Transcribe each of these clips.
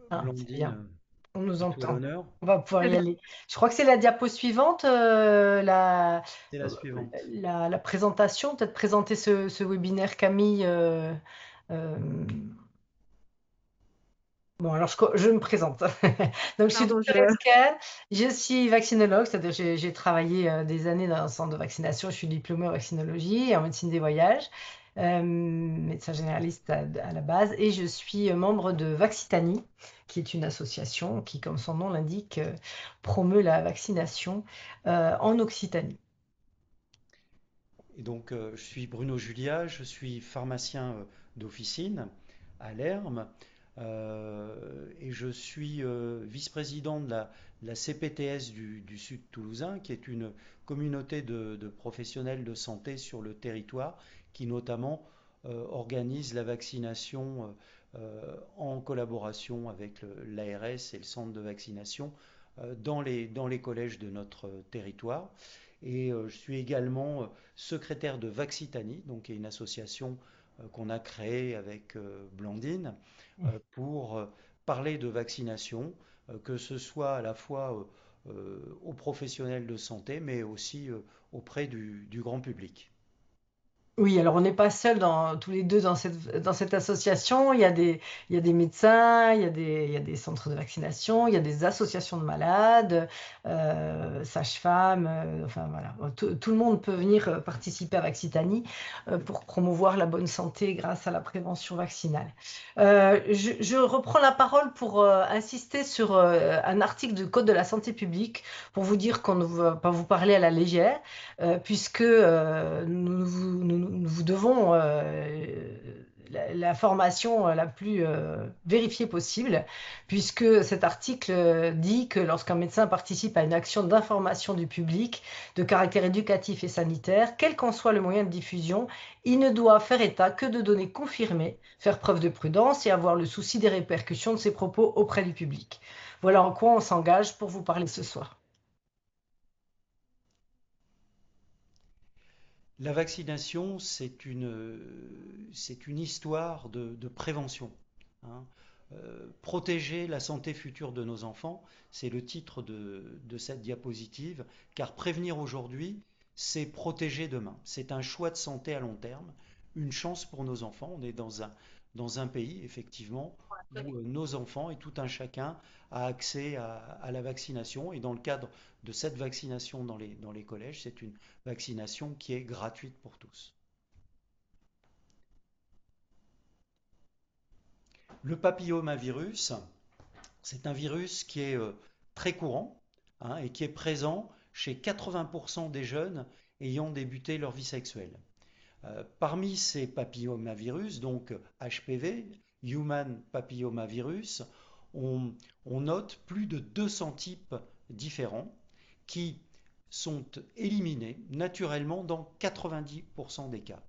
Ah, c'est Blandine, bien. On nous à toi entend. l'honneur. On va pouvoir y aller. Je crois que c'est la diapo suivante, C'est la suivante. la présentation. Peut-être présenter ce webinaire, Camille. Euh, Bon, alors je me présente. Donc, je suis Pardon, docteur Esquer, je suis vaccinologue, c'est-à-dire j'ai travaillé des années dans un centre de vaccination. Je suis diplômée en vaccinologie et en médecine des voyages, médecin généraliste à la base, et je suis membre de Vaccitanie, qui est une association qui, comme son nom l'indique, promeut la vaccination en Occitanie. Et donc, je suis Bruno Julia, je suis pharmacien d'officine à l'ERM et je suis vice-président de la CPTS du Sud Toulousain, qui est une communauté de professionnels de santé sur le territoire qui notamment organise la vaccination en collaboration avec l'ARS et le centre de vaccination dans les collèges de notre territoire. Et je suis également secrétaire de Vaccitanie, donc qui est une association qu'on a créée avec Blandine pour parler de vaccination, que ce soit à la fois aux professionnels de santé, mais aussi auprès du grand public. Oui, alors on n'est pas seuls tous les deux dans cette association. Il y a des médecins, il y a des centres de vaccination, il y a des associations de malades, sages-femmes, enfin voilà. Tout le monde peut venir participer à Vaccitanie pour promouvoir la bonne santé grâce à la prévention vaccinale. Je reprends la parole pour insister sur un article du Code de la santé publique pour vous dire qu'on ne va pas vous parler à la légère puisque nous vous devons la formation la plus vérifiée possible, puisque cet article dit que lorsqu'un médecin participe à une action d'information du public de caractère éducatif et sanitaire, quel qu'en soit le moyen de diffusion, il ne doit faire état que de données confirmées, faire preuve de prudence et avoir le souci des répercussions de ses propos auprès du public. Voilà en quoi on s'engage pour vous parler ce soir. La vaccination, c'est une histoire de prévention, hein. Protéger la santé future de nos enfants, c'est le titre de cette diapositive, car prévenir aujourd'hui, c'est protéger demain. C'est un choix de santé à long terme, une chance pour nos enfants. On est dans un pays, effectivement, où nos enfants et tout un chacun a accès à la vaccination. Et dans le cadre de cette vaccination dans les collèges, c'est une vaccination qui est gratuite pour tous. Le papillomavirus, c'est un virus qui est très courant, hein, et qui est présent chez 80% des jeunes ayant débuté leur vie sexuelle. Parmi ces papillomavirus, donc HPV, Human Papillomavirus, on, on note plus de 200 types différents qui sont éliminés naturellement dans 90% des cas.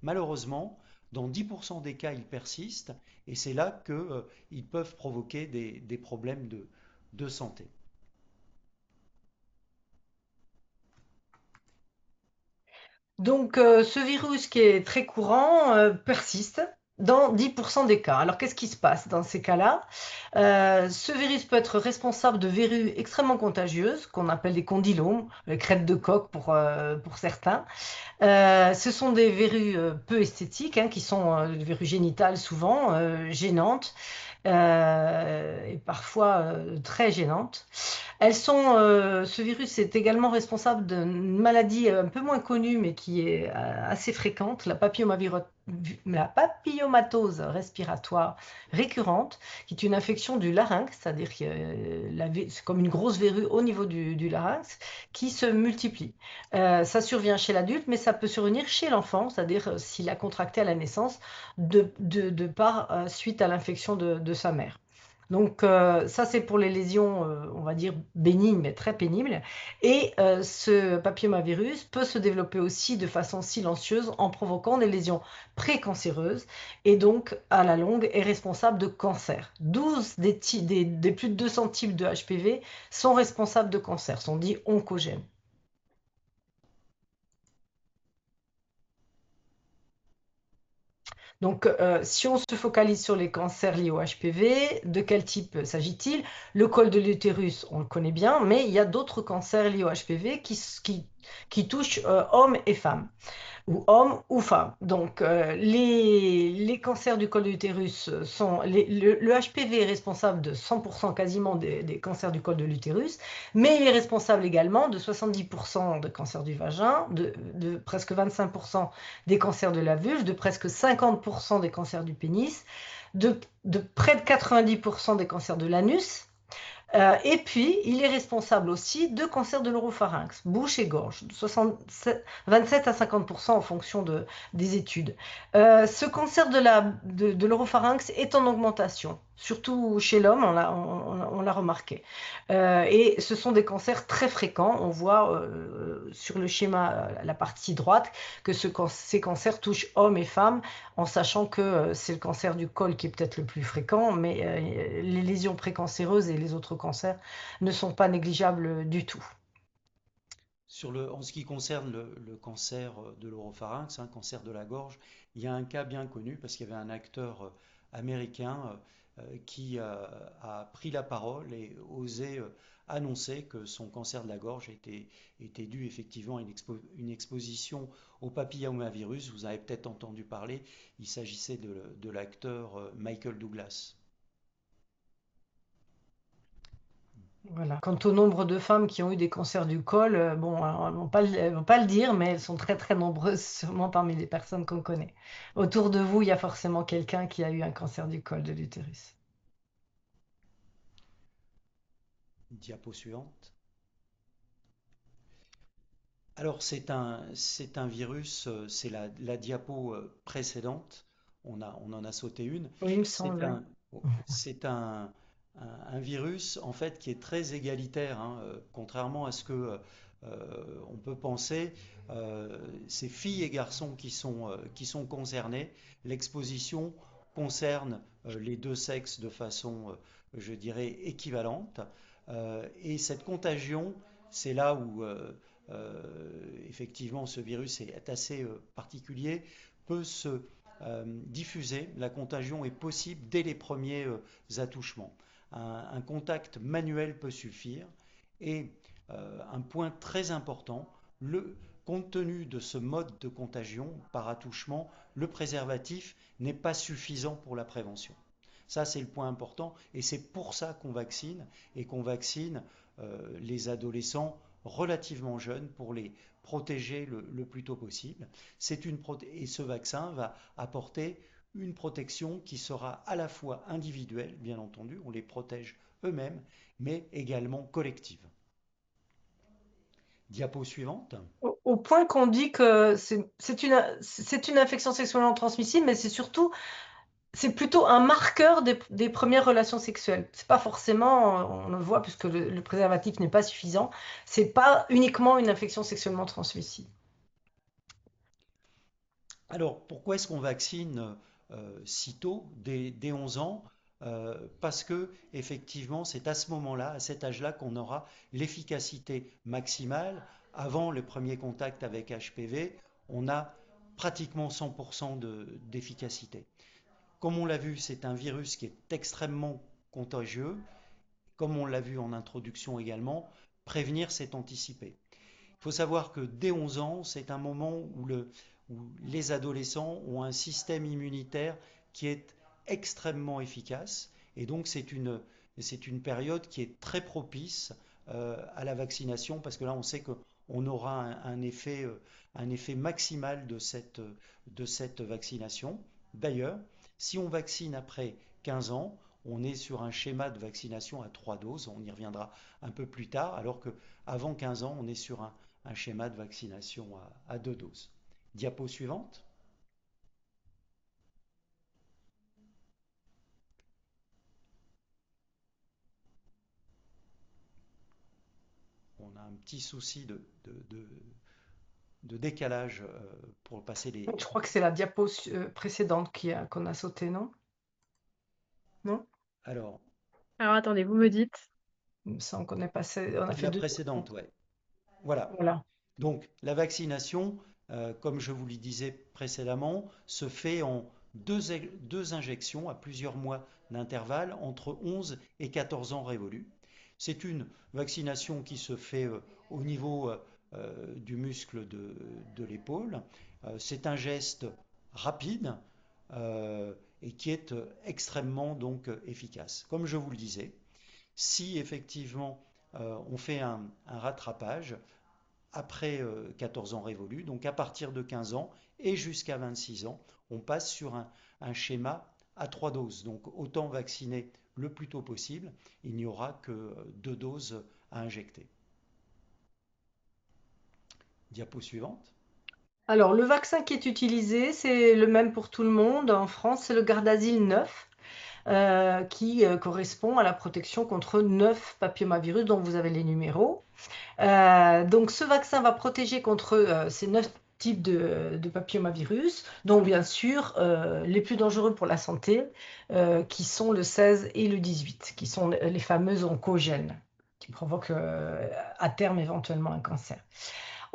Malheureusement, dans 10% des cas, ils persistent et c'est là qu'ils peuvent provoquer des problèmes de santé. Donc, ce virus qui est très courant persiste dans 10% des cas. Alors, qu'est-ce qui se passe dans ces cas-là? Ce virus peut être responsable de verrues extrêmement contagieuses, qu'on appelle des condylomes, les crêtes de coq pour certains. Ce sont des verrues peu esthétiques, hein, qui sont des verrues génitales souvent, gênantes et parfois très gênantes. Ce virus est également responsable d'une maladie un peu moins connue, mais qui est assez fréquente, la papillomatose respiratoire récurrente, qui est une infection du larynx, c'est-à-dire que c'est comme une grosse verrue au niveau du larynx, qui se multiplie. Ça survient chez l'adulte, mais ça peut survenir chez l'enfant, c'est-à-dire s'il a contracté à la naissance de par suite à l'infection de sa mère. Donc ça, c'est pour les lésions, on va dire, bénignes, mais très pénibles. Et ce papillomavirus peut se développer aussi de façon silencieuse en provoquant des lésions précancéreuses et donc, à la longue, est responsable de cancer. 12 des plus de 200 types de HPV sont responsables de cancer, sont dits oncogènes. Donc, si on se focalise sur les cancers liés au HPV, de quel type s'agit-il? Le col de l'utérus, on le connaît bien, mais il y a d'autres cancers liés au HPV qui touchent hommes et femmes ou homme ou femme. Donc, les cancers du col de l'utérus sont... le HPV est responsable de 100% quasiment des cancers du col de l'utérus, mais il est responsable également de 70% de cancers du vagin, de presque 25% des cancers de la vulve, de presque 50% des cancers du pénis, de près de 90% des cancers de l'anus. Et puis, il est responsable aussi de cancer de l'oropharynx, bouche et gorge, 27 à 50% en fonction des études. Ce cancer de l'oropharynx est en augmentation, surtout chez l'homme, on l'a remarqué. Et ce sont des cancers très fréquents. On voit sur le schéma, la partie droite, que ces cancers touchent hommes et femmes, en sachant que c'est le cancer du col qui est peut-être le plus fréquent, mais les lésions précancéreuses et les autres cancers ne sont pas négligeables du tout. En ce qui concerne le cancer de l'oropharynx, cancer de la gorge, il y a un cas bien connu parce qu'il y avait un acteur américain qui a pris la parole et osé annoncer que son cancer de la gorge était dû effectivement à une exposition au papillomavirus. Vous avez peut-être entendu parler, il s'agissait de l'acteur Michael Douglas. Voilà. Quant au nombre de femmes qui ont eu des cancers du col, bon, alors, elles vont pas le dire, mais elles sont très très nombreuses, sûrement parmi les personnes qu'on connaît. Autour de vous, il y a forcément quelqu'un qui a eu un cancer du col de l'utérus. Diapo suivante. Alors c'est un virus, c'est la diapo précédente, on en a sauté une. Oui, il me C'est semble. un, c'est un virus en fait qui est très égalitaire, contrairement à ce que on peut penser. C'est filles et garçons qui sont concernés. L'exposition concerne les deux sexes de façon, je dirais, équivalente. Et cette contagion, c'est là où effectivement ce virus est assez particulier, peut se diffuser. La contagion est possible dès les premiers attouchements. Un contact manuel peut suffire. Et un point très important, compte tenu de ce mode de contagion par attouchement, le préservatif n'est pas suffisant pour la prévention. Ça, c'est le point important et c'est pour ça qu'on vaccine et qu'on vaccine les adolescents relativement jeunes pour les protéger le plus tôt possible. Et ce vaccin va apporter une protection qui sera à la fois individuelle, bien entendu, on les protège eux-mêmes, mais également collective. Diapo suivante. Au point qu'on dit que c'est une infection sexuellement transmissible, mais c'est plutôt un marqueur des premières relations sexuelles. C'est pas forcément, on le voit puisque le préservatif n'est pas suffisant, c'est pas uniquement une infection sexuellement transmissible. Alors, pourquoi est-ce qu'on vaccine si tôt, dès 11 ans? Parce que effectivement, c'est à ce moment-là, à cet âge-là, qu'on aura l'efficacité maximale. Avant le premier contact avec HPV, on a pratiquement 100% d'efficacité. Comme on l'a vu, c'est un virus qui est extrêmement contagieux. Comme on l'a vu en introduction également, prévenir, c'est anticiper. Il faut savoir que dès 11 ans, c'est un moment où les adolescents ont un système immunitaire qui est extrêmement efficace. Et donc, c'est une période qui est très propice à la vaccination parce que là, on sait qu'on aura un effet maximal de cette vaccination. D'ailleurs, si on vaccine après 15 ans, on est sur un schéma de vaccination à 3 doses. On y reviendra un peu plus tard, alors qu'avant 15 ans, on est sur un schéma de vaccination à 2 doses. Diapo suivante. On a un petit souci de décalage pour passer les... Je crois que c'est la diapo précédente qu'on a sauté, non? Non? Alors, Alors attendez, vous me dites. Il me semble qu'on est passé, on a fait la deux. précédente, ouais. Voilà. Voilà. Donc, la vaccination, comme je vous le disais précédemment, se fait en deux injections à plusieurs mois d'intervalle entre 11 et 14 ans révolus. C'est une vaccination qui se fait au niveau du muscle de l'épaule. C'est un geste rapide et qui est extrêmement donc efficace. Comme je vous le disais, si effectivement on fait un rattrapage après 14 ans révolus, donc à partir de 15 ans et jusqu'à 26 ans, on passe sur un schéma à 3 doses. Donc autant vacciner le plus tôt possible, il n'y aura que 2 doses à injecter. Diapo suivante. Alors, le vaccin qui est utilisé, c'est le même pour tout le monde. En France, c'est le Gardasil 9, qui correspond à la protection contre 9 papillomavirus dont vous avez les numéros. Donc, ce vaccin va protéger contre ces 9 types de papillomavirus, dont bien sûr les plus dangereux pour la santé, qui sont le 16 et le 18, qui sont les fameux oncogènes, qui provoquent à terme éventuellement un cancer.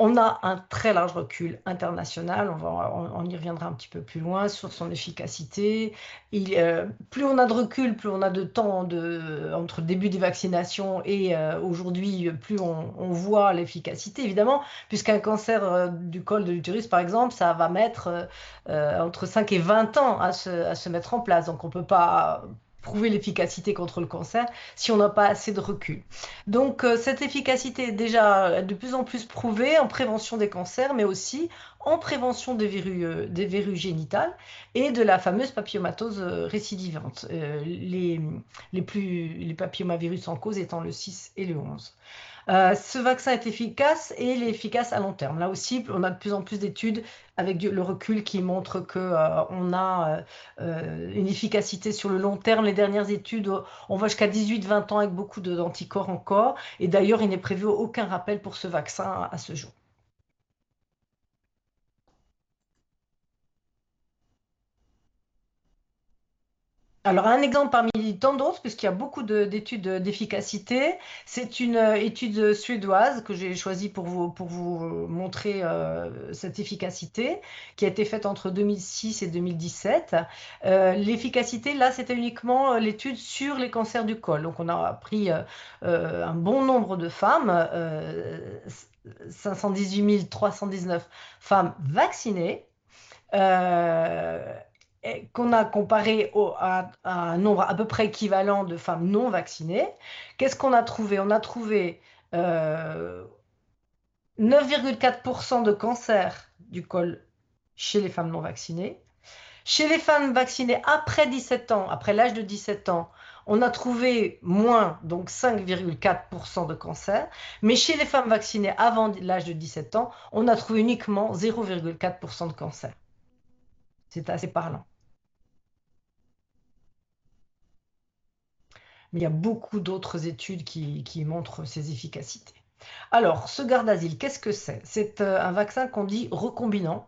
On a un très large recul international, on y reviendra un petit peu plus loin sur son efficacité. Plus on a de recul, plus on a de temps entre le début des vaccinations et aujourd'hui, plus on voit l'efficacité, évidemment, puisqu'un cancer du col de l'utérus, par exemple, ça va mettre entre 5 et 20 ans à se mettre en place. Donc on ne peut pas prouver l'efficacité contre le cancer si on n'a pas assez de recul. Donc, cette efficacité est déjà de plus en plus prouvée en prévention des cancers, mais aussi en prévention des verrues génitales et de la fameuse papillomatose récidivante. Les papillomavirus en cause étant le 6 et le 11. Ce vaccin est efficace et il est efficace à long terme. Là aussi, on a de plus en plus d'études avec le recul qui montrent que on a une efficacité sur le long terme. Les dernières études, on va jusqu'à 18-20 ans avec beaucoup d'anticorps encore. Et d'ailleurs, il n'est prévu aucun rappel pour ce vaccin à ce jour. Alors, un exemple parmi tant d'autres, puisqu'il y a beaucoup d'études d'efficacité, c'est une étude suédoise que j'ai choisie pour vous montrer cette efficacité, qui a été faite entre 2006 et 2017. L'efficacité, là, c'était uniquement l'étude sur les cancers du col. Donc, on a pris un bon nombre de femmes, 518 319 femmes vaccinées euh, qu'on a comparé à un nombre à peu près équivalent de femmes non vaccinées. Qu'est-ce qu'on a trouvé? On a trouvé 9,4% de cancer du col chez les femmes non vaccinées. Chez les femmes vaccinées après 17 ans, après l'âge de 17 ans, on a trouvé moins, donc 5,4% de cancer. Mais chez les femmes vaccinées avant l'âge de 17 ans, on a trouvé uniquement 0,4% de cancer. C'est assez parlant. Mais il y a beaucoup d'autres études qui montrent ses efficacités. Alors, ce Gardasil, qu'est-ce que c'est? C'est un vaccin qu'on dit recombinant.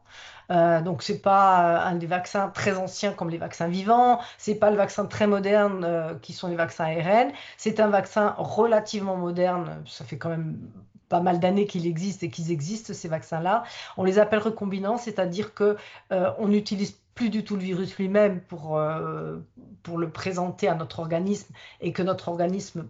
Donc, c'est pas un des vaccins très anciens comme les vaccins vivants. C'est pas le vaccin très moderne qui sont les vaccins ARN. C'est un vaccin relativement moderne. Ça fait quand même pas mal d'années qu'il existe et qu'ils existent ces vaccins-là. On les appelle recombinants, c'est-à-dire que on n'utilise plus du tout le virus lui-même pour le présenter à notre organisme et que notre organisme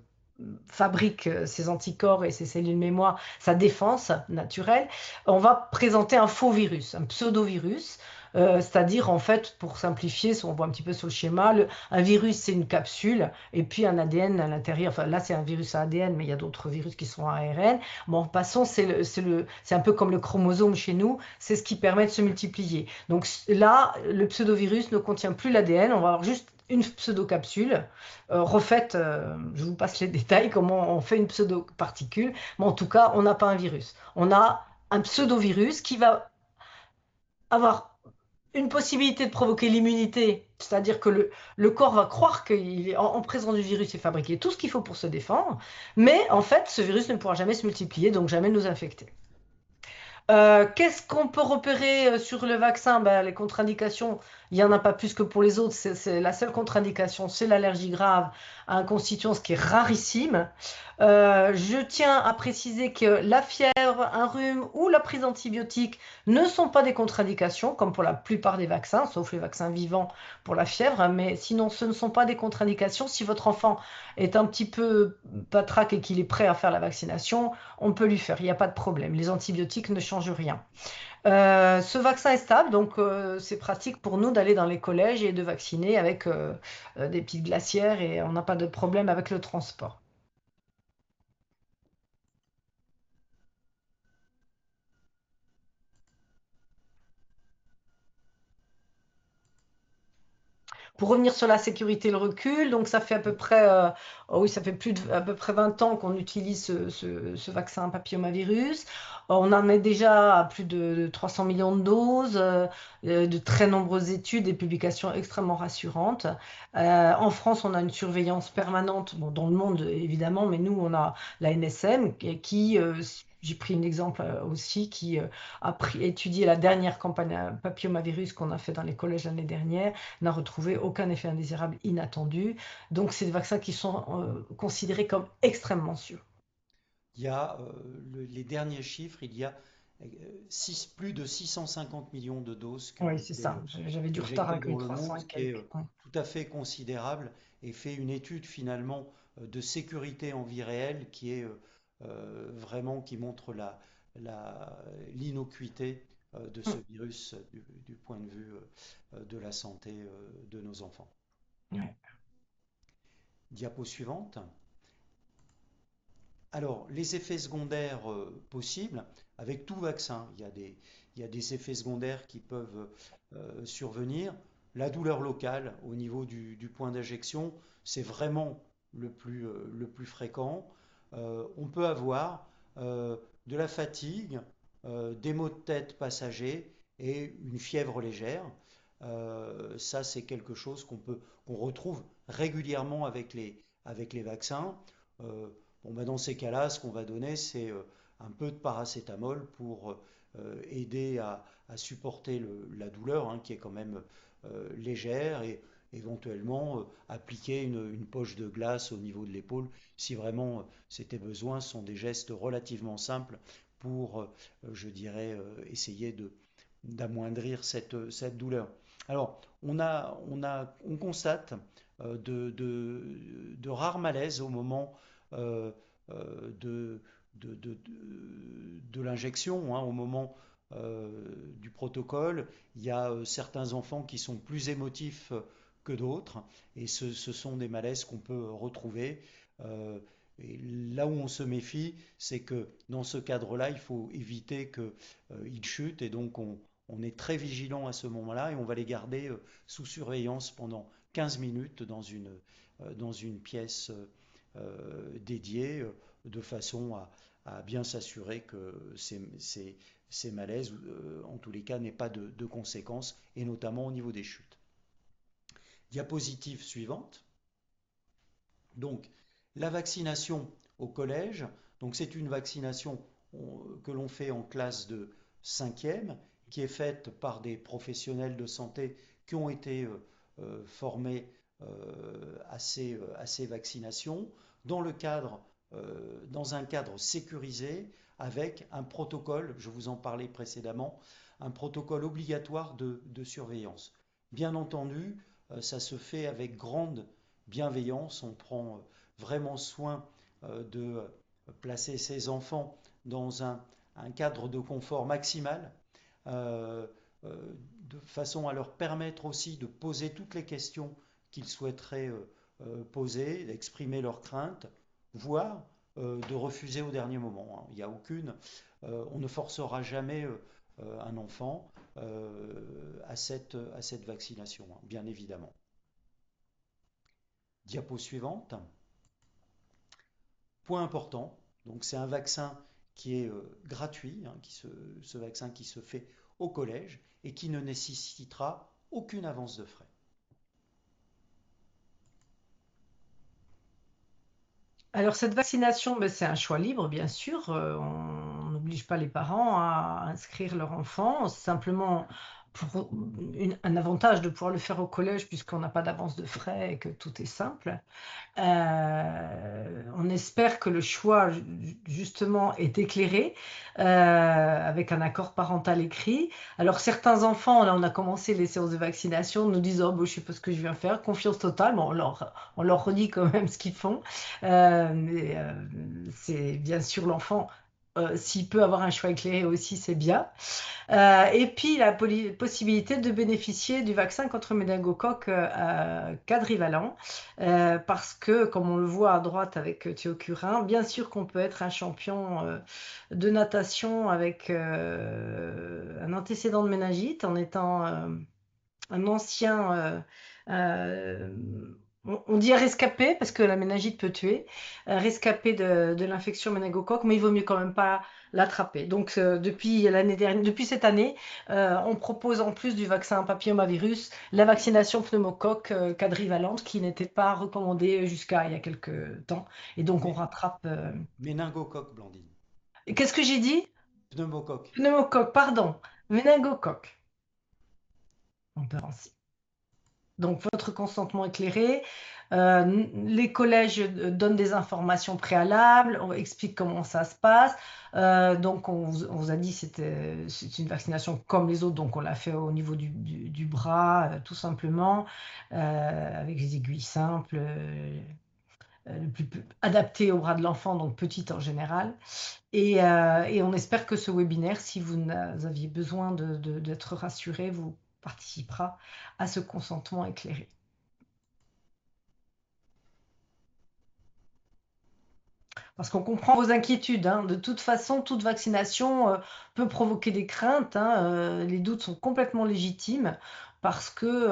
fabrique ses anticorps et ses cellules mémoire, sa défense naturelle, on va présenter un faux virus, un pseudovirus. C'est-à-dire, en fait, pour simplifier, si on voit un petit peu sur le schéma, un virus, c'est une capsule, et puis un ADN à l'intérieur. Enfin, là, c'est un virus à ADN, mais il y a d'autres virus qui sont à ARN. Bon, passons, c'est un peu comme le chromosome chez nous, c'est ce qui permet de se multiplier. Donc là, le pseudovirus ne contient plus l'ADN, on va avoir juste une pseudo-capsule refaite, je vous passe les détails, comment on fait une pseudo-particule, mais en tout cas, on n'a pas un virus. On a un pseudo-virus qui va avoir une possibilité de provoquer l'immunité, c'est-à-dire que le corps va croire qu'il est en présence du virus et fabriquer tout ce qu'il faut pour se défendre, mais en fait, ce virus ne pourra jamais se multiplier, donc jamais nous infecter. Qu'est-ce qu'on peut repérer sur le vaccin? Ben, les contre-indications, il n'y en a pas plus que pour les autres. La seule contre-indication, c'est l'allergie grave à un constituant, ce qui est rarissime. Je tiens à préciser que la fièvre, un rhume ou la prise d'antibiotiques ne sont pas des contre-indications, comme pour la plupart des vaccins, sauf les vaccins vivants pour la fièvre, hein, mais sinon ce ne sont pas des contre-indications. Si votre enfant est un petit peu patraque et qu'il est prêt à faire la vaccination, on peut lui faire, il n'y a pas de problème. Les antibiotiques ne changent rien. Ce vaccin est stable, donc c'est pratique pour nous d'aller dans les collèges et de vacciner avec des petites glacières et on n'a pas de problème avec le transport. Pour revenir sur la sécurité et le recul, donc ça fait à peu près, oh oui, ça fait à peu près 20 ans qu'on utilise ce vaccin papillomavirus. On en est déjà à plus de 300 millions de doses, de très nombreuses études et publications extrêmement rassurantes. En France, on a une surveillance permanente, bon, dans le monde évidemment, mais nous, on a la NSM j'ai pris un exemple aussi, qui étudié la dernière campagne papillomavirus qu'on a fait dans les collèges l'année dernière n'a retrouvé aucun effet indésirable inattendu. Donc, c'est des vaccins qui sont considérés comme extrêmement sûrs. Il y a les derniers chiffres, il y a plus de 650 millions de doses qui ont Oui, c'est été ça. J'avais du retard injectées avec dans mes le 300 monde, et ce qui est quelques. Ouais. tout à fait considérable et fait une étude finalement de sécurité en vie réelle qui est vraiment qui montre la- l'innocuité de ce Mm. virus du point de vue de la santé de nos enfants. Ouais. Diapo suivante. Alors, les effets secondaires possibles, avec tout vaccin, il y a des effets secondaires qui peuvent survenir. La douleur locale au niveau du point d'injection, c'est vraiment le plus fréquent. On peut avoir de la fatigue, des maux de tête passagers et une fièvre légère. Ça, c'est quelque chose qu'on retrouve régulièrement avec les vaccins. Euh, Bon, bah, dans ces cas-là, ce qu'on va donner, c'est un peu de paracétamol pour aider à supporter la douleur, hein, qui est quand même légère, et éventuellement appliquer une poche de glace au niveau de l'épaule si vraiment c'était besoin. Ce sont des gestes relativement simples pour, je dirais, essayer d'amoindrir cette douleur. Alors, on constate de rares malaises au moment euh, de, de l'injection, hein, au moment du protocole. Il y a certains enfants qui sont plus émotifs que d'autres, et ce sont des malaises qu'on peut retrouver. Euh, et là où on se méfie, c'est que dans ce cadre-là, il faut éviter qu'ils chutent, et donc on est très vigilant à ce moment-là, et on va les garder sous surveillance pendant 15 minutes dans une pièce dédiée, de façon à bien s'assurer que ces malaises, en tous les cas, n'aient pas de conséquences, et notamment au niveau des chutes. Diapositive suivante. Donc, la vaccination au collège, donc c'est une vaccination que l'on fait en classe de cinquième, qui est faite par des professionnels de santé qui ont été formés à ces vaccinations dans dans un cadre sécurisé avec un protocole, je vous en parlais précédemment, un protocole obligatoire de surveillance. Bien entendu, ça se fait avec grande bienveillance, on prend vraiment soin de placer ses enfants dans un cadre de confort maximal, euh, de façon à leur permettre aussi de poser toutes les questions qu'ils souhaiteraient poser, d'exprimer leurs craintes, voire de refuser au dernier moment, hein. Il n'y a on ne forcera jamais un enfant à cette vaccination, hein, bien évidemment. Diapo suivante. Point important, donc c'est un vaccin qui est gratuit, hein, ce vaccin qui se fait au collège et qui ne nécessitera aucune avance de frais. Alors, cette vaccination, ben, c'est un choix libre, bien sûr. On n'oblige pas les parents à inscrire leur enfant, c'est simplement pour un avantage de pouvoir le faire au collège puisqu'on n'a pas d'avance de frais et que tout est simple. On espère que le choix, justement, est éclairé avec un accord parental écrit. Alors, certains enfants, là, on a commencé les séances de vaccination, nous disent, oh, bon, je sais pas ce que je viens faire, confiance totale. Bon, on leur redit quand même ce qu'ils font. C'est bien sûr l'enfant. S'il peut avoir un choix éclairé aussi, c'est bien. Et puis la possibilité de bénéficier du vaccin contre le méningocoque quadrivalent, parce que, comme on le voit à droite avec Théo Curin, bien sûr qu'on peut être un champion de natation avec un antécédent de méningite en étant un ancien, euh, on dit un rescapé parce que la méningite peut tuer, un rescapé de l'infection méningocoque, mais il vaut mieux quand même pas l'attraper. Donc depuis l'année dernière, depuis cette année, on propose en plus du vaccin papillomavirus la vaccination pneumocoque quadrivalente qui n'était pas recommandée jusqu'à il y a quelques temps. Et donc on Mais, rattrape. méningocoque, Blandine. Et qu'est-ce que j'ai dit? Pneumocoque. Pneumocoque, pardon, méningocoque. On peut ainsi. Donc, votre consentement éclairé. Les collèges donnent des informations préalables, on explique comment ça se passe. Donc, on vous a dit que c'est une vaccination comme les autres, donc on l'a fait au niveau du bras, tout simplement, avec des aiguilles simples, le plus adaptées au bras de l'enfant, donc petite en général. Et on espère que ce webinaire, si vous aviez besoin d'être rassuré, vous participera à ce consentement éclairé. Parce qu'on comprend vos inquiétudes, hein. De toute façon, toute vaccination peut provoquer des craintes, hein. Les doutes sont complètement légitimes parce que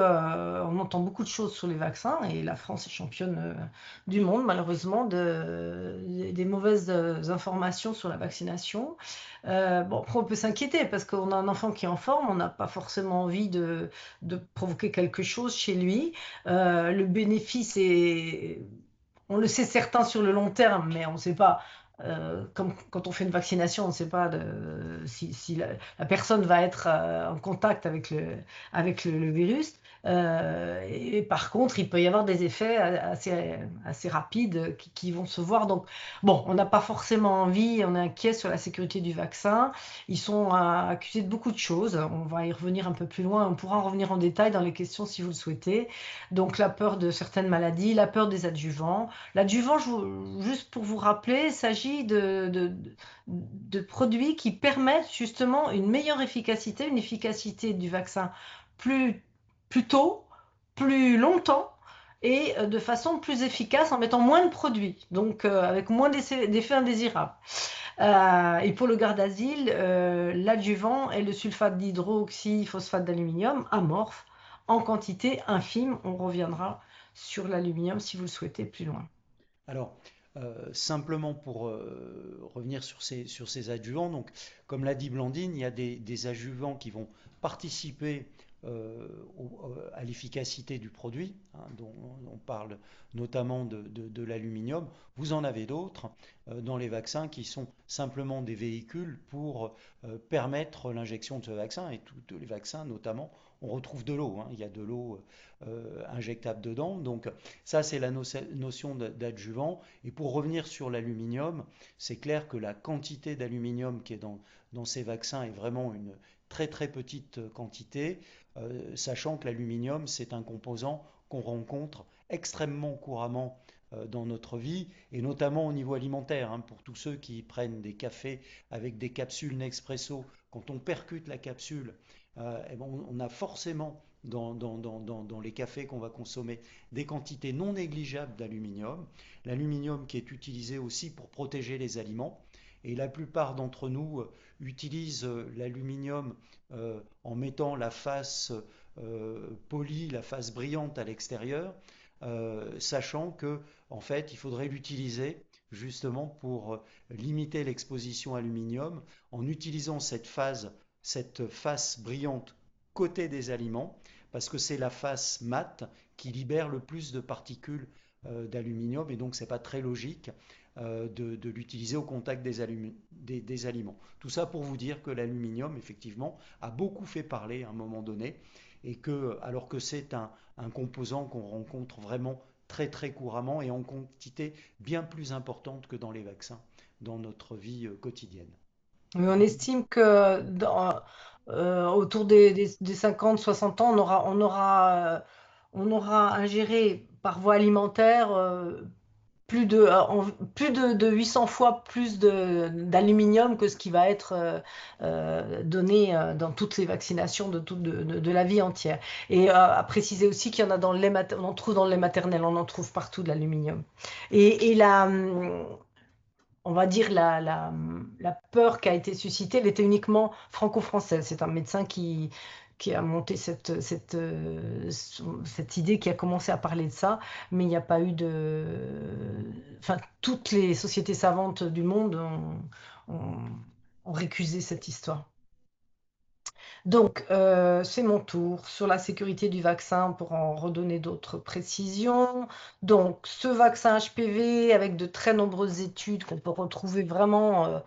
on entend beaucoup de choses sur les vaccins et la France est championne du monde, malheureusement, des mauvaises informations sur la vaccination. Bon, après, on peut s'inquiéter parce qu'on a un enfant qui est en forme, on n'a pas forcément envie de provoquer quelque chose chez lui. Le bénéfice est on le sait certain sur le long terme, mais on ne sait pas, comme quand on fait une vaccination, on ne sait pas si la personne va être en contact avec le virus. Et par contre, il peut y avoir des effets assez rapides qui vont se voir. Donc, bon, on n'a pas forcément envie, on est inquiet sur la sécurité du vaccin. Ils sont accusés de beaucoup de choses. On va y revenir un peu plus loin. On pourra en revenir en détail dans les questions si vous le souhaitez. Donc, la peur de certaines maladies, la peur des adjuvants. L'adjuvant, juste pour vous rappeler, il s'agit de produits qui permettent justement une meilleure efficacité, une efficacité du vaccin plus, plus tôt, plus longtemps et de façon plus efficace en mettant moins de produits, donc avec moins d'effets indésirables. Et pour le Gardasil, l'adjuvant est le sulfate d'hydroxyphosphate d'aluminium amorphe en quantité infime. On reviendra sur l'aluminium si vous le souhaitez plus loin. Alors, simplement pour revenir sur ces adjuvants, donc, comme l'a dit Blandine, il y a des adjuvants qui vont participer à l'efficacité du produit, hein, dont on parle notamment de l'aluminium. Vous en avez d'autres dans les vaccins qui sont simplement des véhicules pour permettre l'injection de ce vaccin. Et tous les vaccins, notamment, on retrouve de l'eau, hein. Il y a de l'eau injectable dedans. Donc, ça, c'est la notion d'adjuvant. Et pour revenir sur l'aluminium, c'est clair que la quantité d'aluminium qui est dans ces vaccins est vraiment une très très petite quantité, sachant que l'aluminium, c'est un composant qu'on rencontre extrêmement couramment dans notre vie, et notamment au niveau alimentaire, hein, pour tous ceux qui prennent des cafés avec des capsules Nespresso, quand on percute la capsule, eh ben, on a forcément dans les cafés qu'on va consommer des quantités non négligeables d'aluminium. L'aluminium qui est utilisé aussi pour protéger les aliments. Et la plupart d'entre nous utilisent l'aluminium en mettant la face polie, la face brillante à l'extérieur, sachant que en fait, il faudrait l'utiliser justement pour limiter l'exposition aluminium en utilisant cette face brillante côté des aliments, parce que c'est la face mate qui libère le plus de particules d'aluminium et donc c'est pas très logique de l'utiliser au contact des aliments. Tout ça pour vous dire que l'aluminium, effectivement, a beaucoup fait parler à un moment donné et que, alors que c'est un composant qu'on rencontre vraiment très très couramment et en quantité bien plus importante que dans les vaccins, dans notre vie quotidienne. Mais on estime que autour des 50-60 ans, on aura ingéré par voie alimentaire plus de 800 fois plus d'aluminium que ce qui va être donné dans toutes les vaccinations de la vie entière. Et à préciser aussi qu'il y en a dans le lait on en trouve dans le lait maternel, on en trouve partout de l'aluminium. Et on va dire la peur qui a été suscitée, elle était uniquement franco-française. C'est un médecin qui a monté cette idée, qui a commencé à parler de ça, mais il n'y a pas eu de... Enfin, toutes les sociétés savantes du monde ont, ont récusé cette histoire. Donc, c'est mon tour sur la sécurité du vaccin pour en redonner d'autres précisions. Donc, ce vaccin HPV, avec de très nombreuses études qu'on peut retrouver vraiment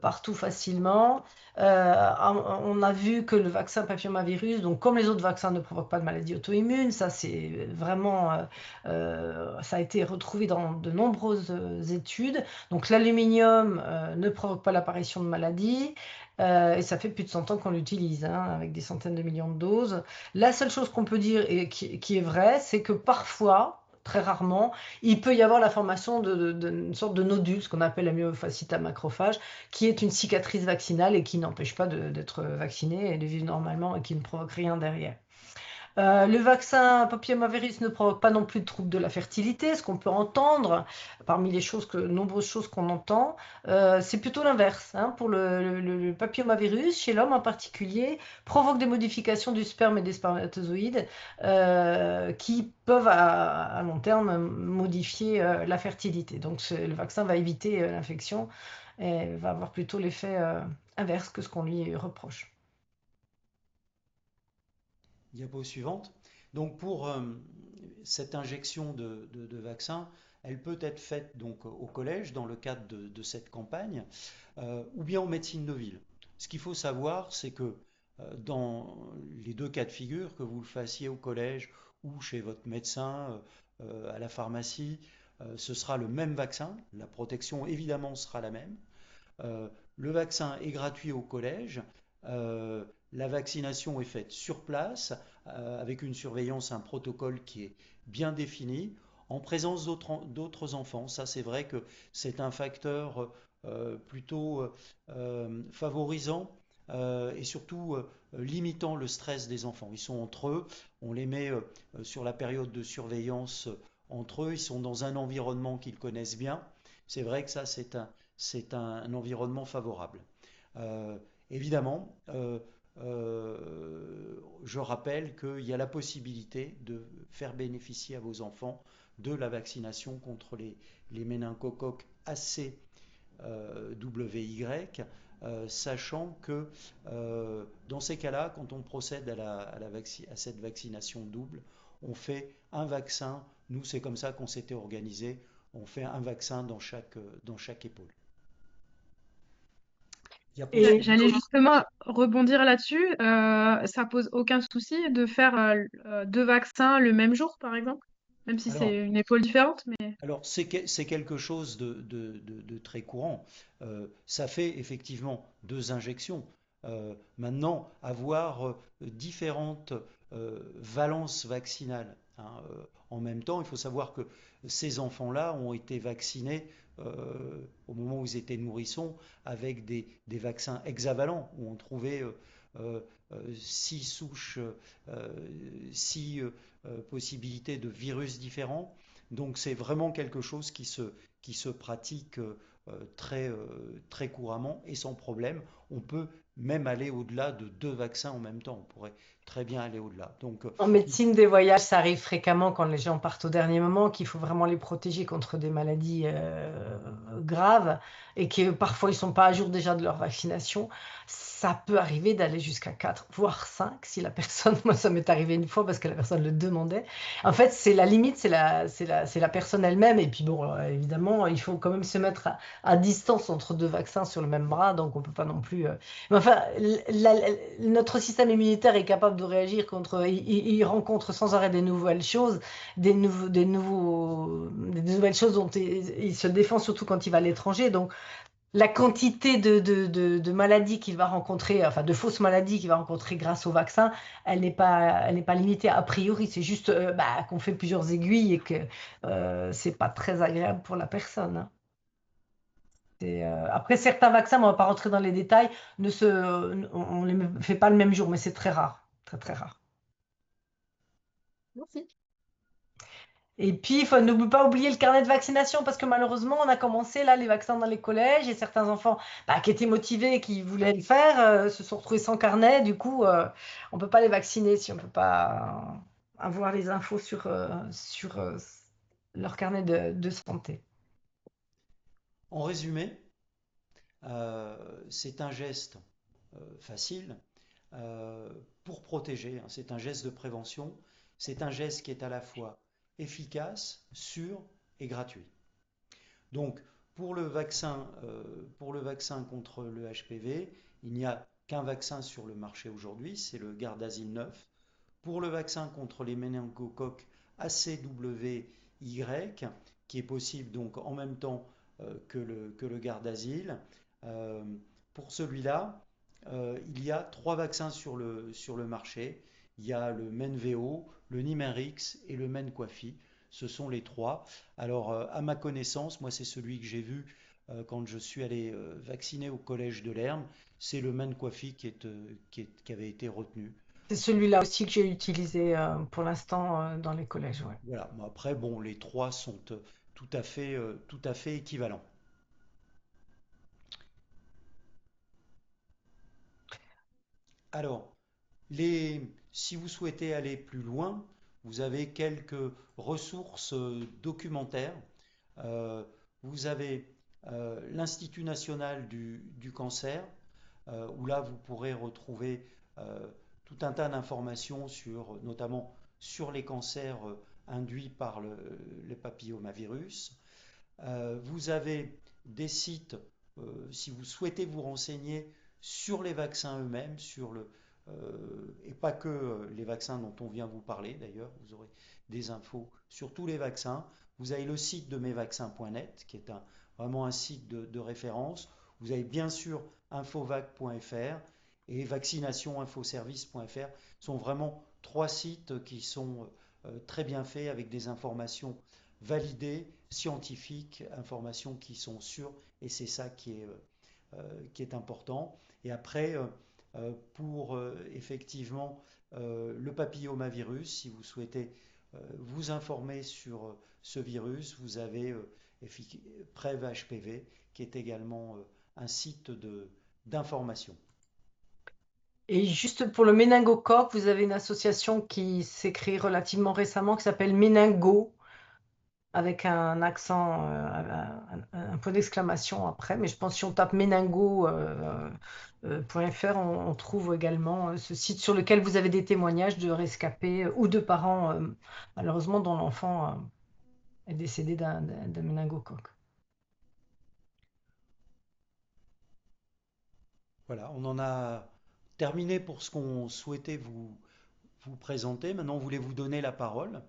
partout facilement, on a vu que le vaccin papillomavirus, donc comme les autres vaccins, ne provoque pas de maladie auto-immune. Ça, c'est vraiment, ça a été retrouvé dans de nombreuses études. Donc, l'aluminium ne provoque pas l'apparition de maladies. Et ça fait plus de 100 ans qu'on l'utilise, hein, avec des centaines de millions de doses. La seule chose qu'on peut dire et qui est vraie, c'est que parfois, très rarement, il peut y avoir la formation d'une sorte de nodule, ce qu'on appelle la myofasciite à macrophage, qui est une cicatrice vaccinale et qui n'empêche pas d'être vacciné et de vivre normalement et qui ne provoque rien derrière. Le vaccin papillomavirus ne provoque pas non plus de troubles de la fertilité, ce qu'on peut entendre parmi les nombreuses choses qu'on entend. C'est plutôt l'inverse, hein. Pour le papillomavirus, chez l'homme en particulier, provoque des modifications du sperme et des spermatozoïdes qui peuvent à long terme modifier la fertilité. Donc le vaccin va éviter l'infection et va avoir plutôt l'effet inverse que ce qu'on lui reproche. Diapo suivante. Donc pour cette injection de vaccin, elle peut être faite donc au collège dans le cadre de cette campagne, ou bien en médecine de ville. Ce qu'il faut savoir, c'est que dans les deux cas de figure, que vous le fassiez au collège ou chez votre médecin, à la pharmacie, ce sera le même vaccin. La protection évidemment sera la même. Le vaccin est gratuit au collège. La vaccination est faite sur place avec une surveillance, un protocole qui est bien défini en présence d'autres enfants. Ça, c'est vrai que c'est un facteur plutôt favorisant et surtout limitant le stress des enfants. Ils sont entre eux, on les met sur la période de surveillance entre eux, ils sont dans un environnement qu'ils connaissent bien. C'est vrai que ça, c'est un environnement favorable. Euh, Évidemment, je rappelle qu'il y a la possibilité de faire bénéficier à vos enfants de la vaccination contre les méningocoques ACWY, sachant que dans ces cas-là, quand on procède à cette vaccination double, on fait un vaccin. Nous, c'est comme ça qu'on s'était organisé. On fait un vaccin dans chaque épaule. Diapo Et J'allais suivante. justement rebondir là-dessus. Ça pose aucun souci de faire deux vaccins le même jour, par exemple, même si Alors, c'est une épaule différente, mais Alors, c'est quelque chose de très courant. Ça fait effectivement deux injections. Maintenant, avoir différentes valences vaccinales, hein, en même temps, il faut savoir que ces enfants-là ont été vaccinés au moment où ils étaient nourrissons avec des vaccins hexavalents, où on trouvait euh, six souches, six possibilités de virus différents. Donc c'est vraiment quelque chose qui se pratique très, très couramment et sans problème. On peut même aller au-delà de deux vaccins en même temps. On pourrait très bien aller au-delà. Donc, En médecine des voyages, ça arrive fréquemment quand les gens partent au dernier moment, qu'il faut vraiment les protéger contre des maladies graves et que parfois ils sont pas à jour déjà de leur vaccination. Ça peut arriver d'aller jusqu'à 4, voire 5 si la personne, moi ça m'est arrivé une fois parce que la personne le demandait. En fait, c'est la limite, c'est la personne elle-même. Et puis bon, évidemment, il faut quand même se mettre à distance entre deux vaccins sur le même bras, donc on peut pas non plus. Mais enfin, notre système immunitaire est capable de réagir contre. Il rencontre sans arrêt des nouvelles choses, des nouvelles choses dont il se défend surtout quand il va à l'étranger. Donc, la quantité de maladies qu'il va rencontrer, enfin de fausses maladies qu'il va rencontrer grâce au vaccin, elle n'est pas limitée a priori. C'est juste bah, qu'on fait plusieurs aiguilles et que c'est pas très agréable pour la personne, hein. Après, certains vaccins, mais on va pas rentrer dans les détails, on ne les fait pas le même jour, mais c'est très rare. Très, très rare. Merci. Et puis, il faut ne pas oublier le carnet de vaccination, parce que malheureusement, on a commencé là les vaccins dans les collèges et certains enfants bah, qui étaient motivés, qui voulaient le faire, se sont retrouvés sans carnet. Du coup, on ne peut pas les vacciner si on ne peut pas avoir les infos sur leur carnet de santé. en résumé, c'est un geste facile pour protéger, hein. C'est un geste de prévention. C'est un geste qui est à la fois efficace, sûr et gratuit. Donc, pour le vaccin contre le HPV, il n'y a qu'un vaccin sur le marché aujourd'hui, c'est le Gardasil 9. Pour le vaccin contre les méningocoques ACWY, qui est possible donc en même temps que le Gardasil, euh, pour celui-là, il y a trois vaccins sur le marché. Il y a le Menveo, le Nimerix et le Menquafi. Ce sont les trois. Alors, à ma connaissance, moi, c'est celui que j'ai vu quand je suis allé vacciner au collège de Lerme. C'est le Menquafi qui avait été retenu. C'est celui-là aussi que j'ai utilisé pour l'instant dans les collèges. Ouais. Voilà. Mais après, bon, les trois sont tout à fait équivalents. Alors, si vous souhaitez aller plus loin, vous avez quelques ressources documentaires. Euh, vous avez l'Institut national du cancer, où là vous pourrez retrouver euh, tout un tas d'informations notamment sur les cancers induits par le papillomavirus. Vous avez des sites, si vous souhaitez vous renseigner sur les vaccins eux-mêmes, et pas que les vaccins dont on vient vous parler d'ailleurs, vous aurez des infos sur tous les vaccins. Vous avez le site de mesvaccins.net, qui est vraiment un site de référence. Vous avez bien sûr infovac.fr et vaccinationinfoservice.fr. Ce sont vraiment trois sites qui sont très bien faits avec des informations validées, scientifiques, informations qui sont sûres, et c'est ça qui est important. Et après, pour effectivement le papillomavirus, si vous souhaitez vous informer sur ce virus, vous avez Prev HPV, qui est également un site d'information. Et juste pour le méningocoque, vous avez une association qui s'est créée relativement récemment qui s'appelle Méningo, avec un accent, un point d'exclamation après. Mais je pense que si on tape meningo.fr, on trouve également ce site sur lequel vous avez des témoignages de rescapés ou de parents, malheureusement, dont l'enfant est décédé d'un méningocoque. Voilà, on en a terminé pour ce qu'on souhaitait vous présenter. Maintenant, on voulait vous donner la parole.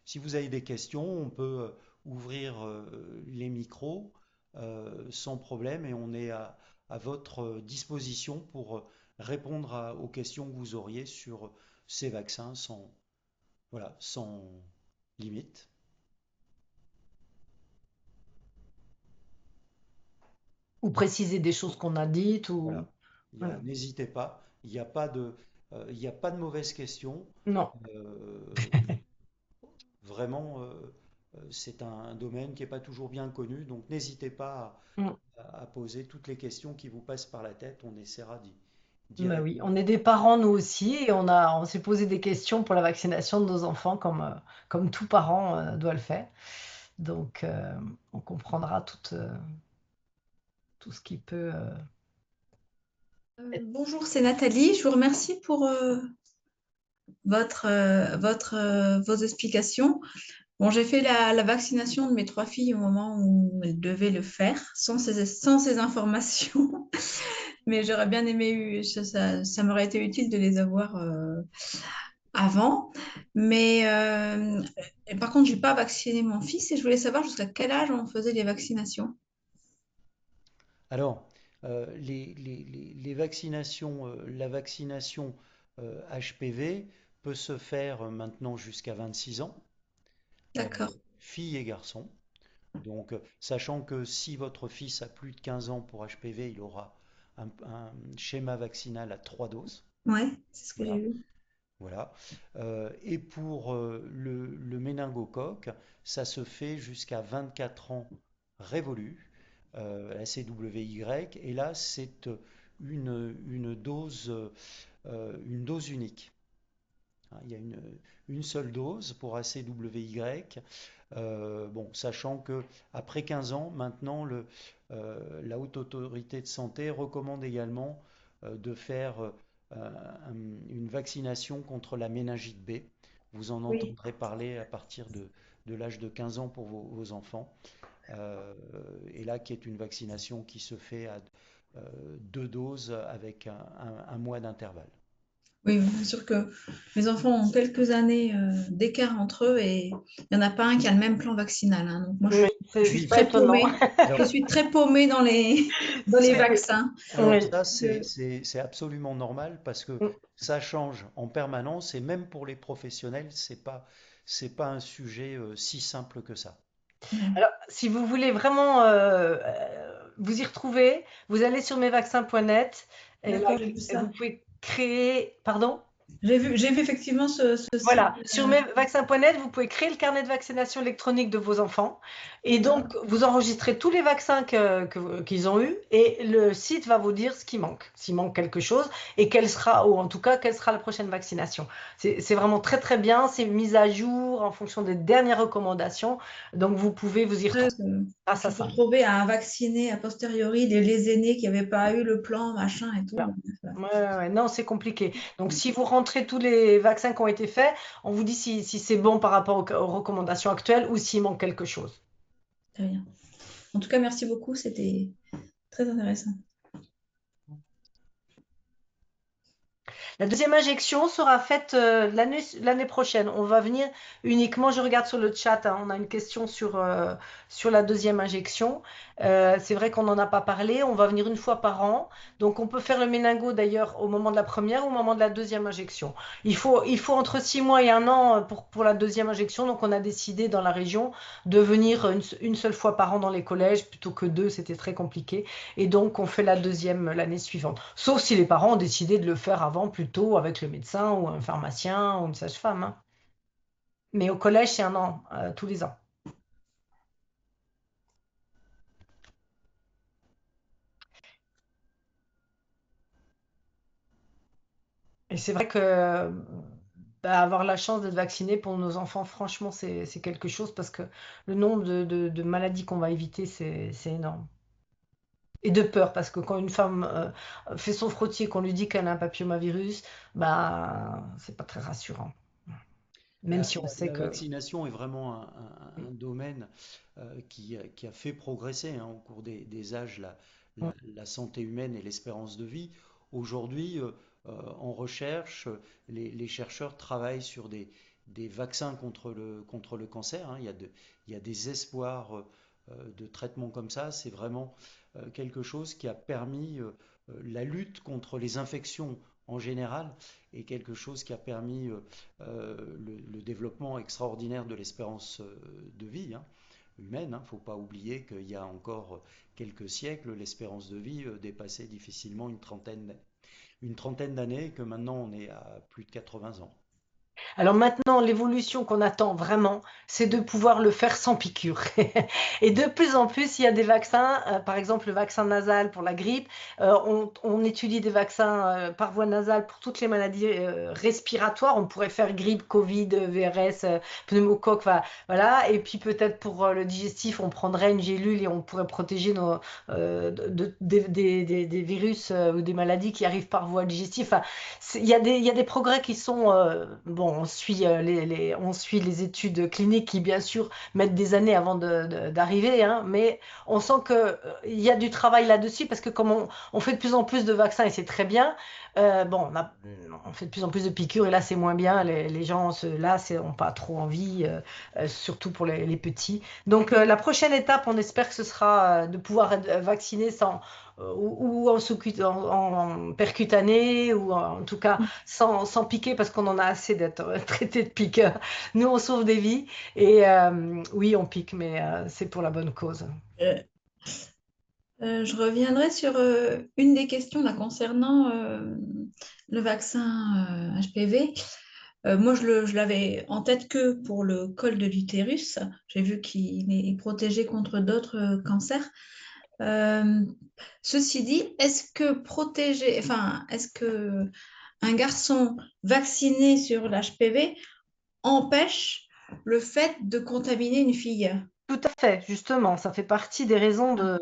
Si vous avez des questions, on peut ouvrir les micros sans problème et on est à votre disposition pour répondre aux questions que vous auriez sur ces vaccins voilà, sans limite. Ou préciser des choses qu'on a dites, ou... Voilà. Voilà. N'hésitez pas, il n'y a pas de mauvaises questions. Non. Euh, Vraiment, c'est un domaine qui n'est pas toujours bien connu, donc n'hésitez pas Mm. à poser toutes les questions qui vous passent par la tête, on essaiera Bah oui, directement. on est des parents nous aussi et on s'est posé des questions pour la vaccination de nos enfants comme tout parent doit le faire. Donc, on comprendra tout ce qui peut être. Bonjour, c'est Nathalie. Je vous remercie pour vos explications. Bon, j'ai fait la vaccination de mes trois filles au moment où elles devaient le faire, sans ces informations. Mais j'aurais bien aimé, ça m'aurait été utile de les avoir avant. Mais par contre, j'ai pas vacciné mon fils et je voulais savoir jusqu'à quel âge on faisait les vaccinations. Alors, les vaccinations, la vaccination HPV peut se faire maintenant jusqu'à 26 ans, euh, D'accord. filles et garçons. Donc, sachant que si votre fils a plus de 15 ans pour HPV, il aura un schéma vaccinal à 3 doses. Ouais, c'est ce que j'ai Voilà. vu. Voilà. Et pour le méningocoque, ça se fait jusqu'à 24 ans révolus, la CWY, et là, c'est une dose unique. Hein, il y a une seule dose pour ACWY. Bon, sachant que après 15 ans, maintenant, la Haute Autorité de Santé recommande également de faire une vaccination contre la méningite B. Vous en Oui. entendrez parler à partir de l'âge de 15 ans pour vos enfants. Euh, et là, qui est une vaccination qui se fait à 2 doses avec un mois d'intervalle. Oui, bien sûr que mes enfants ont quelques années d'écart entre eux et il n'y en a pas un qui a le même plan vaccinal, hein. Donc moi, Oui, je suis c'est pas Oui. très étonnant. paumée. Je Alors, suis très paumée dans dans les C'est- vaccins. Alors Oui. ça, Je- c'est absolument normal parce que ça change en permanence et même pour les professionnels, c'est pas un sujet si simple que ça. ouais. Alors, si vous voulez vraiment vous y retrouver, vous allez sur mesvaccins.net et là, D'accord, j'ai vu vous ça. pouvez créer, pardon? J'ai vu effectivement ce site. Voilà, sur mesvaccins.net, vous pouvez créer le carnet de vaccination électronique de vos enfants et D'accord. donc vous enregistrez tous les vaccins qu'ils ont eus et le site va vous dire ce qui manque, s'il manque quelque chose et quelle sera, ou en tout cas, quelle sera la prochaine vaccination. C'est vraiment très très bien, c'est mis à jour en fonction des dernières recommandations, donc vous pouvez vous y Ouais, retrouver grâce je à me suis ça. retrouvée à vacciner a posteriori les aînés qui n'avaient pas eu le plan, machin et tout. Voilà. Ouais, ouais, ouais. Non, c'est compliqué. Donc, si vous rentrez tous les vaccins qui ont été faits, on vous dit si c'est bon par rapport aux recommandations actuelles ou s'il manque quelque chose. Très bien. En tout cas, merci beaucoup. C'était très intéressant. La deuxième injection sera faite l'année prochaine. On va venir uniquement, je regarde sur le chat, hein, on a une question sur la deuxième injection. C'est vrai qu'on n'en a pas parlé, on va venir une fois par an. Donc on peut faire le méningo d'ailleurs au moment de la première ou au moment de la deuxième injection. Il faut entre 6 mois et un an pour la deuxième injection. Donc on a décidé dans la région de venir une seule fois par an dans les collèges plutôt que deux, c'était très compliqué. Et donc, on fait la deuxième l'année suivante. Sauf si les parents ont décidé de le faire avant, plutôt avec le médecin ou un pharmacien ou une sage-femme, hein. Mais au collège, c'est un an, tous les ans. Et c'est vrai que bah, avoir la chance d'être vacciné pour nos enfants, franchement, c'est quelque chose parce que le nombre de maladies qu'on va éviter, c'est énorme. Et de peur, parce que quand une femme fait son frottis et qu'on lui dit qu'elle a un papillomavirus, bah, c'est pas très rassurant. Même La, si on la- sait la que. vaccination est vraiment un domaine qui a fait progresser hein, au cours des âges la santé humaine et l'espérance de vie. Aujourd'hui, en recherche, les chercheurs travaillent sur des vaccins contre le cancer, hein. Il y a des espoirs de traitement comme ça. C'est vraiment quelque chose qui a permis la lutte contre les infections en général et quelque chose qui a permis le développement extraordinaire de l'espérance de vie hein, humaine. Il ne faut pas oublier qu'il y a encore quelques siècles, l'espérance de vie dépassait difficilement une trentaine d'années, que maintenant on est à plus de 80 ans. Alors maintenant, l'évolution qu'on attend vraiment, c'est de pouvoir le faire sans piqûre. Et de plus en plus, il y a des vaccins, par exemple le vaccin nasal pour la grippe. On étudie des vaccins par voie nasale pour toutes les maladies respiratoires. On pourrait faire grippe, Covid, VRS, pneumocoque, voilà. Et puis peut-être pour le digestif, on prendrait une gélule et on pourrait protéger des virus ou des maladies qui arrivent par voie digestive. Enfin, il y a des progrès qui sont bon, on suit les études cliniques qui bien sûr mettent des années avant d'arriver, hein, mais on sent que il y a du travail là-dessus parce que comme on fait de plus en plus de vaccins et c'est très bien, bon, on fait de plus en plus de piqûres et là c'est moins bien. Les gens se lassent et n'ont pas trop envie, surtout pour les petits. Donc la prochaine étape, on espère que ce sera de pouvoir être vacciné sans ou en percutané ou en tout cas sans piquer parce qu'on en a assez d'être traité de piqueur. Nous, on sauve des vies et oui, on pique, mais c'est pour la bonne cause. Euh, je reviendrai sur une des questions là, concernant le vaccin HPV. Moi, je l'avais en tête que pour le col de l'utérus. J'ai vu qu'il est protégé contre d'autres cancers. Euh, Ceci dit, est-ce que un garçon vacciné sur l'HPV empêche le fait de contaminer une fille? Tout à fait, justement, ça fait partie des raisons de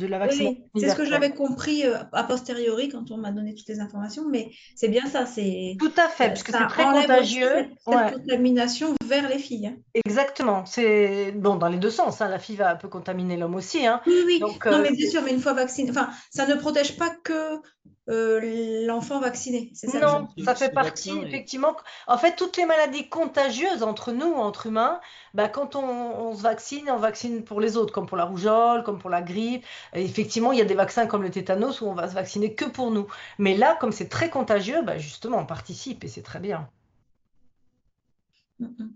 la vaccination Oui, c'est ce que universelle. j'avais compris a posteriori quand on m'a donné toutes les informations, mais c'est bien ça, Tout à fait, puisque c'est ça très enlève aussi contagieux. cette Ouais, contamination vers les filles, hein. exactement. C'est bon dans les deux sens, hein. La fille peut contaminer l'homme aussi, hein. Oui, oui, Donc, non, mais bien sûr, mais une fois vacciné, enfin, ça ne protège pas que l'enfant vacciné, c'est ça que je veux non, dire. ça fait Ce partie, vaccin est... effectivement. En fait, toutes les maladies contagieuses entre nous, entre humains, bah, quand on se vaccine, on vaccine pour les autres, comme pour la rougeole, comme pour la grippe. Et effectivement, il y a des vaccins comme le tétanos où on va se vacciner que pour nous. Mais là, comme c'est très contagieux, bah, justement, on participe et c'est très bien. Mm, mm.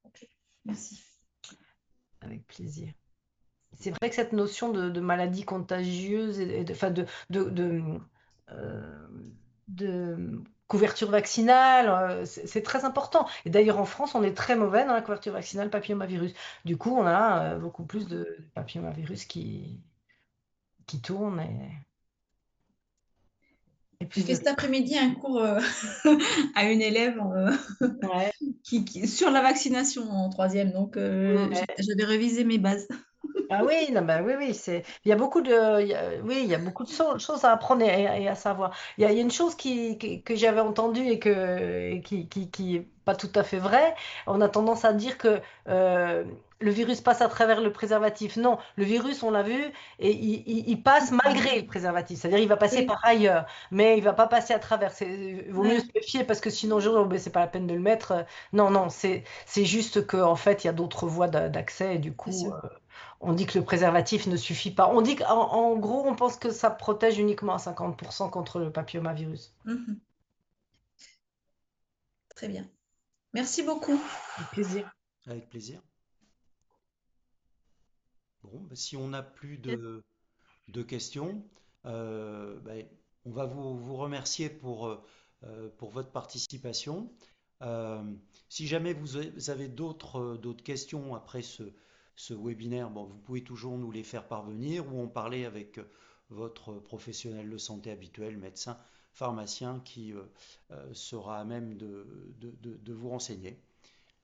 Ok, merci. Avec plaisir. C'est vrai que cette notion de maladie contagieuse et euh, de couverture vaccinale, c'est très important. Et d'ailleurs, en France, on est très mauvais dans la couverture vaccinale papillomavirus. Du coup, on a beaucoup plus de papillomavirus qui tournent. Et J'ai plus fait de... cet après-midi un cours à une élève Ouais. sur la vaccination en troisième, donc j'avais révisé mes bases. Ah oui, non, bah oui, oui, il y a beaucoup oui, il y a beaucoup de choses à apprendre et à savoir. Il y a une chose que j'avais entendue et qui est pas tout à fait vraie. On a tendance à dire que euh, le virus passe à travers le préservatif. Non, le virus, on l'a vu, et il passe malgré le préservatif. C'est-à-dire, il va passer Oui, par ailleurs, mais il va pas passer à travers. Il vaut mieux se ouais, méfier parce que sinon, oh, ben, c'est pas la peine de le mettre. Non, non, c'est juste qu'en fait, il y a d'autres voies d'accès et du bien coup. sûr. On dit que le préservatif ne suffit pas. On dit qu'en gros, on pense que ça protège uniquement à 50% contre le papillomavirus. Mhm. Très bien. Merci beaucoup. Avec plaisir. Avec plaisir. Bon, bah, si on n'a plus Yes. de questions, ben, on va vous remercier pour votre participation. Euh, Si jamais vous avez d'autres questions après ce webinaire, bon, vous pouvez toujours nous les faire parvenir ou en parler avec votre professionnel de santé habituel, médecin, pharmacien, qui sera à même de vous renseigner.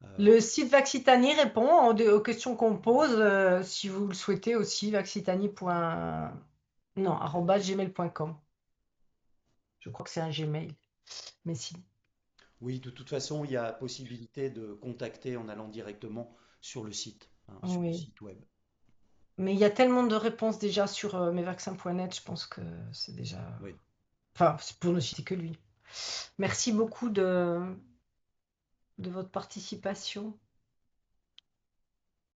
Euh, Le site Vaccitani répond aux questions qu'on pose. Si vous le souhaitez aussi, vaccitani. Non, arobase gmail.com. Je crois que c'est un Gmail. Mais si. oui, de toute façon, il y a possibilité de contacter en allant directement sur le Oui. site web. Mais il y a tellement de réponses déjà sur mesvaccins.net, je pense que c'est déjà. Oui, Enfin, c'est pour ne citer que lui. Merci beaucoup de votre participation.